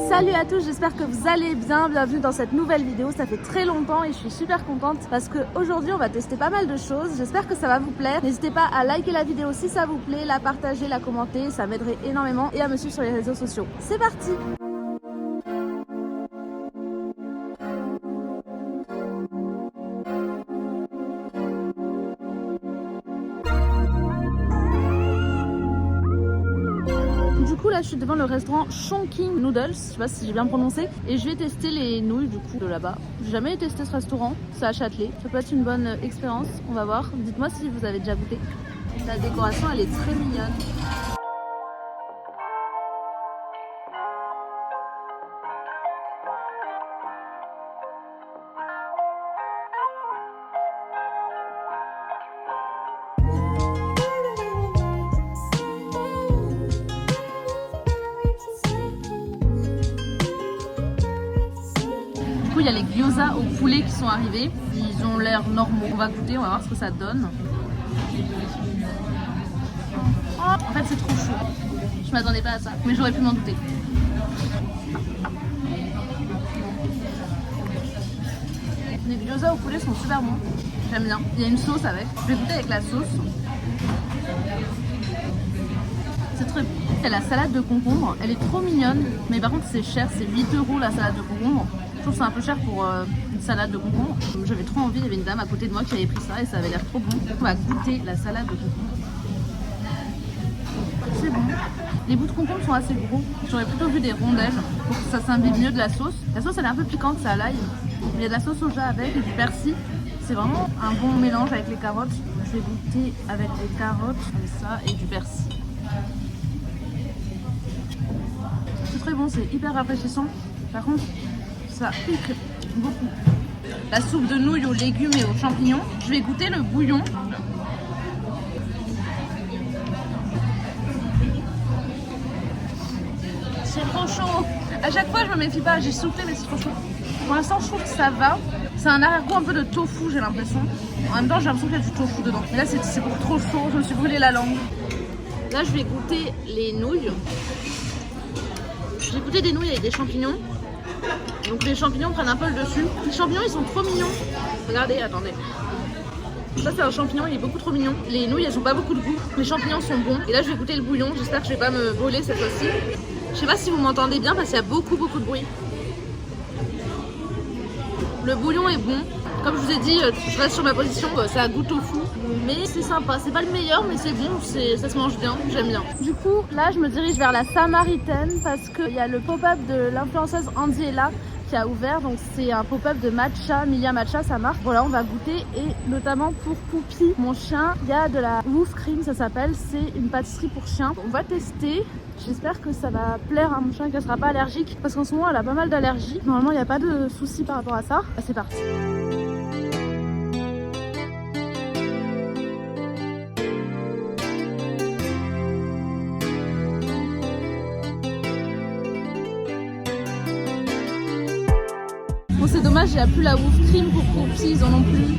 Salut à tous, j'espère que vous allez bien, bienvenue dans cette nouvelle vidéo. Ça fait très longtemps et je suis super contente parce qu'aujourd'hui on va tester pas mal de choses. J'espère que ça va vous plaire. N'hésitez pas à liker la vidéo si ça vous plaît, la partager, la commenter, ça m'aiderait énormément, et à me suivre sur les réseaux sociaux. C'est parti! Du coup là je suis devant le restaurant Chongqing Noodles, je sais pas si j'ai bien prononcé, et je vais tester les nouilles du coup de là-bas. J'ai jamais testé ce restaurant, c'est à Châtelet, ça peut être une bonne expérience, on va voir. Dites-moi si vous avez déjà goûté. La décoration elle est très mignonne. Du coup, il y a les gyoza au poulet qui sont arrivés. Ils ont l'air normaux. On va goûter, on va voir ce que ça donne. Oh, en fait, c'est trop chaud. Je m'attendais pas à ça, mais j'aurais pu m'en douter. Les gyoza au poulet sont super bons. J'aime bien. Il y a une sauce avec. Je vais goûter avec la sauce. C'est très bon. Il y a la salade de concombre. Elle est trop mignonne, mais par contre, c'est cher. C'est 8 € la salade de concombre. Je trouve que c'est un peu cher pour une salade de concombre. J'avais trop envie, il y avait une dame à côté de moi qui avait pris ça et ça avait l'air trop bon. On va goûter la salade de concombre. C'est bon. Les bouts de concombre sont assez gros. J'aurais plutôt vu des rondelles pour que ça s'imbibe mieux de la sauce. La sauce elle est un peu piquante, ça à l'ail. Il y a de la sauce soja avec et du persil. C'est vraiment un bon mélange avec les carottes. Je vais goûter avec des carottes comme ça et du persil. C'est très bon, c'est hyper rafraîchissant. Par contre, ça pique beaucoup. La soupe de nouilles aux légumes et aux champignons. Je vais goûter le bouillon. C'est trop chaud. À chaque fois je me méfie pas, j'ai sauté mais c'est trop chaud. Pour l'instant je trouve que ça va. C'est un arrière-goût un peu de tofu, j'ai l'impression. En même temps j'ai l'impression qu'il y a du tofu dedans. Mais là c'est beaucoup trop chaud, je me suis brûlé la langue. Là je vais goûter les nouilles. J'ai goûté des nouilles avec des champignons. Donc les champignons prennent un peu le dessus. Les champignons ils sont trop mignons. Regardez, attendez. Ça c'est un champignon, il est beaucoup trop mignon. Les nouilles elles ont pas beaucoup de goût. Les champignons sont bons. Et là je vais goûter le bouillon. J'espère que je vais pas me voler cette fois-ci. Je sais pas si vous m'entendez bien parce qu'il y a beaucoup de bruit. Le bouillon est bon. Comme je vous ai dit, je reste sur ma position, ça a goût tofu. Mais c'est sympa, c'est pas le meilleur mais c'est bon, ça se mange bien, j'aime bien. Du coup, là je me dirige vers la Samaritaine parce qu'il y a le pop-up de l'influenceuse Andiella qui a ouvert. Donc c'est un pop-up de matcha, Milia Matcha, sa marque. Voilà, on va goûter et notamment pour Poupie, mon chien, il y a de la Woof Cream, ça s'appelle. C'est une pâtisserie pour chiens. On va tester. J'espère que ça va plaire à mon chien et qu'elle sera pas allergique parce qu'en ce moment elle a pas mal d'allergies. Normalement il n'y a pas de soucis par rapport à ça. Ah, c'est parti. Bon c'est dommage, il n'y a plus la Woof Cream pour Poupie, ils en ont plus.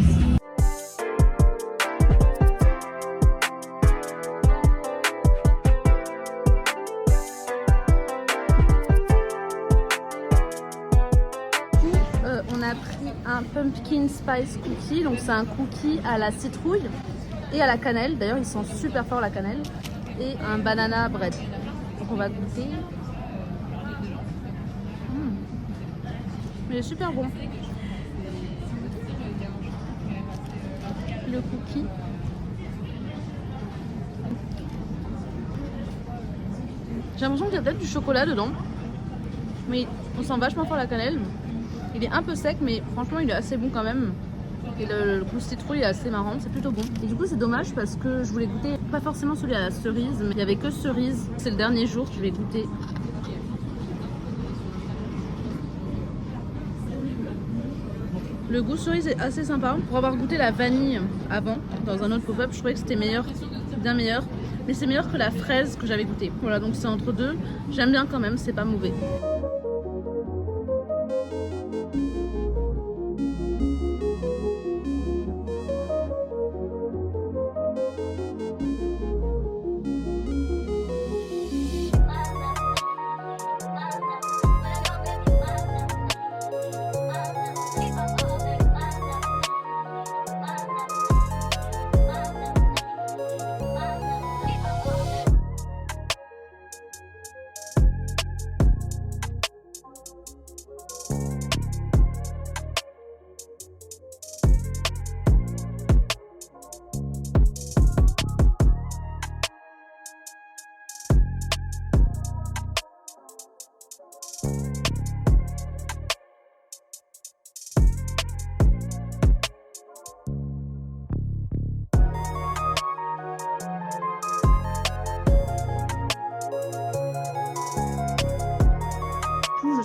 On a pris un pumpkin spice cookie, donc c'est un cookie à la citrouille et à la cannelle. D'ailleurs ils sont super forts la cannelle. Et un banana bread. Donc on va goûter. Il est super bon. Le cookie. J'ai l'impression qu'il y a peut-être du chocolat dedans. Mais on sent vachement fort la cannelle. Il est un peu sec mais franchement il est assez bon quand même. Et le goût citrouille est assez marrant, c'est plutôt bon. Et du coup c'est dommage parce que je voulais goûter pas forcément celui à la cerise, mais il n'y avait que cerise. C'est le dernier jour que je vais goûter. Le goût cerise est assez sympa. Pour avoir goûté la vanille avant, dans un autre pop-up, je trouvais que c'était meilleur, bien meilleur. Mais c'est meilleur que la fraise que j'avais goûté. Voilà, donc c'est entre deux. J'aime bien quand même, c'est pas mauvais.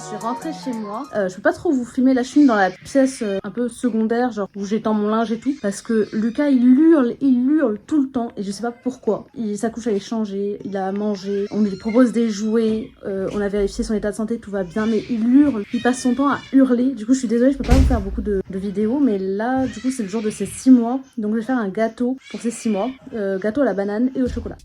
suis rentrée chez moi. Je peux pas trop vous filmer, là je suis dans la pièce un peu secondaire, genre où j'étends mon linge et tout, parce que Lucas il hurle tout le temps et je sais pas pourquoi. Sa couche elle est changée, il a mangé, on lui propose des jouets, on a vérifié son état de santé, tout va bien, mais il hurle, il passe son temps à hurler. Du coup je suis désolée, je peux pas vous faire beaucoup de vidéos, mais là du coup c'est le jour de ses 6 mois, donc je vais faire un gâteau pour ses 6 mois, gâteau à la banane et au chocolat.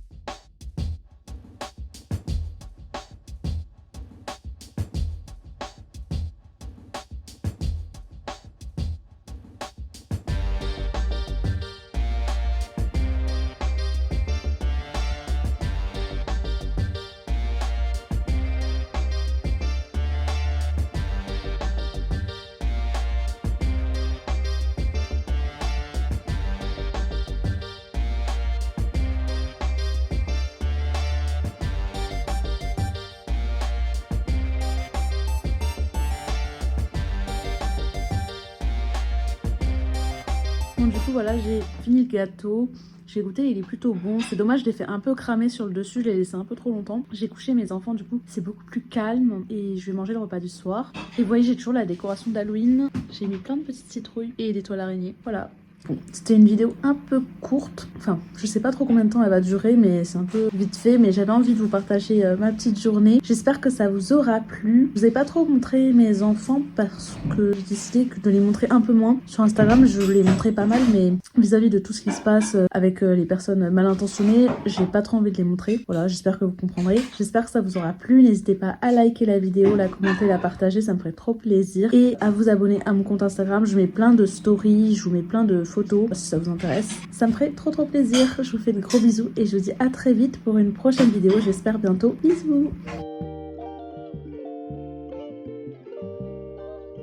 Bon, du coup voilà, j'ai fini le gâteau, j'ai goûté, il est plutôt bon. C'est dommage, je l'ai fait un peu cramer sur le dessus, je l'ai laissé un peu trop longtemps. J'ai couché mes enfants, du coup c'est beaucoup plus calme et je vais manger le repas du soir. Et vous voyez, j'ai toujours la décoration d'Halloween, j'ai mis plein de petites citrouilles et des toiles araignées, voilà. Bon, c'était une vidéo un peu courte, enfin je sais pas trop combien de temps elle va durer, mais c'est un peu vite fait, mais j'avais envie de vous partager ma petite journée. J'espère que ça vous aura plu. Je vous ai pas trop montré mes enfants parce que j'ai décidé de les montrer un peu moins. Sur Instagram je les montrais pas mal, mais vis-à-vis de tout ce qui se passe avec les personnes mal intentionnées, j'ai pas trop envie de les montrer. Voilà, j'espère que vous comprendrez. J'espère que ça vous aura plu. N'hésitez pas à liker la vidéo, la commenter, la partager, ça me ferait trop plaisir. Et à vous abonner à mon compte Instagram, je mets plein de stories, je vous mets plein de photos si ça vous intéresse. Ça me ferait trop plaisir. Je vous fais de gros bisous et je vous dis à très vite pour une prochaine vidéo, j'espère bientôt. Bisous.